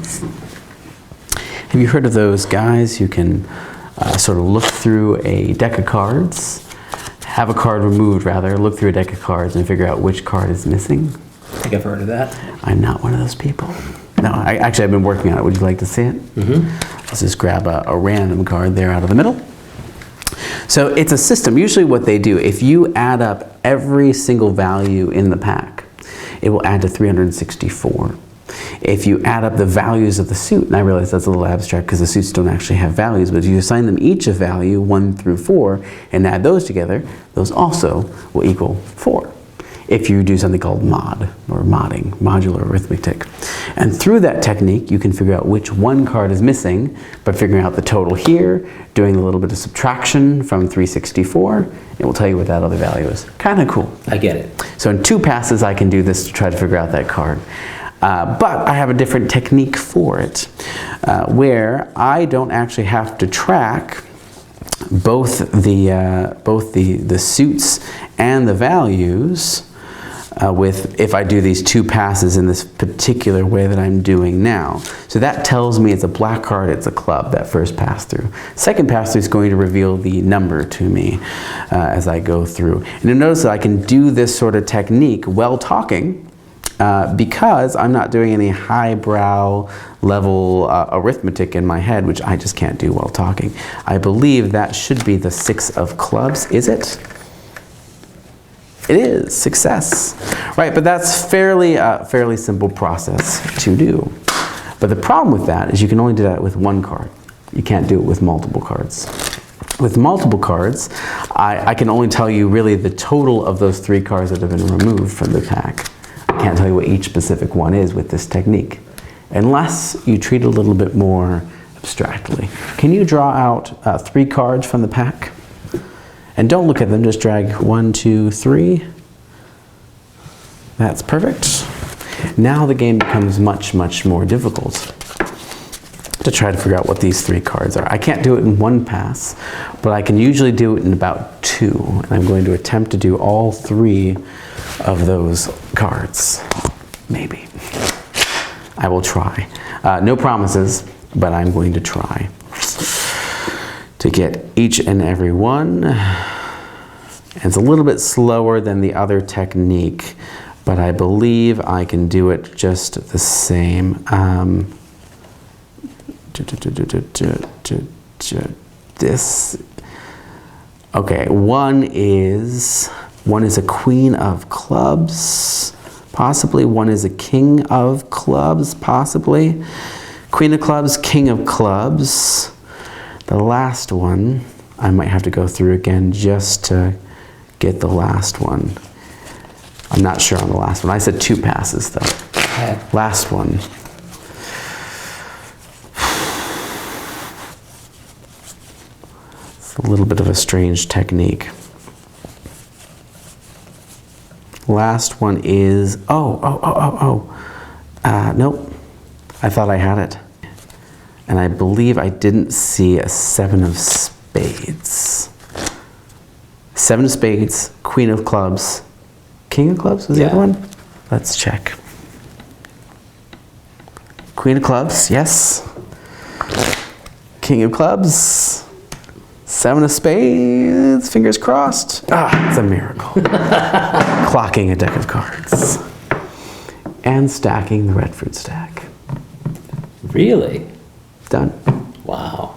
cards. Have you heard of those guys who can sort of look through a deck of cards, have a card removed rather, look through a deck of cards and figure out which card is missing? I think I've heard of that. I'm not one of those people. No, I've been working on it. Would you like to see it? Mm-hmm. Let's just grab a random card there out of the middle. So it's a system. Usually what they do, if you add up every single value in the pack, it will add to 364. If you add up the values of the suit, and I realize that's a little abstract because the suits don't actually have values, but if you assign them each a value 1 through 4 and add those together, those also will equal 4. If you do something called mod, or modding, modular arithmetic. And through that technique, you can figure out which one card is missing by figuring out the total here, doing a little bit of subtraction from 364, it will tell you what that other value is. Kind of cool. I get it. So in 2 passes, I can do this to try to figure out that card. But I have a different technique for it, where I don't actually have to track both the suits and the values if I do these 2 passes in this particular way that I'm doing now. So that tells me it's a black card, it's a club, that first pass through. Second pass through is going to reveal the number to me as I go through. And you'll notice that I can do this sort of technique while talking because I'm not doing any highbrow level arithmetic in my head, which I just can't do while talking. I believe that should be the 6 of clubs, is it? It is, success. Right, but that's fairly simple process to do. But the problem with that is you can only do that with 1 card. You can't do it with multiple cards. With multiple cards, I can only tell you really the total of those 3 cards that have been removed from the pack. I can't tell you what each specific one is with this technique, unless you treat it a little bit more abstractly. Can you draw out 3 cards from the pack? And don't look at them, just drag 1, 2, 3. That's perfect. Now the game becomes much, much more difficult to try to figure out what these 3 cards are. I can't do it in 1 pass, but I can usually do it in about 2. And I'm going to attempt to do all 3 of those cards. Maybe. I will try. No promises, but I'm going to try to get each and every one. And it's a little bit slower than the other technique, but I believe I can do it just the same. This. Okay, one is a queen of clubs, possibly. One is a king of clubs, possibly. Queen of clubs, king of clubs. The last one, I might have to go through again just to get the last one. I'm not sure on the last one. I said 2 passes though. Okay. Last one. It's a little bit of a strange technique. Last one is, nope. I thought I had it. And I believe I didn't see a 7 of spades. 7 of spades, queen of clubs, king of clubs was the other one? Let's check. Queen of clubs, yes. King of clubs, 7 of spades, fingers crossed. It's a miracle. Clocking a deck of cards. And stacking the Redford stack. Really? Done. Wow.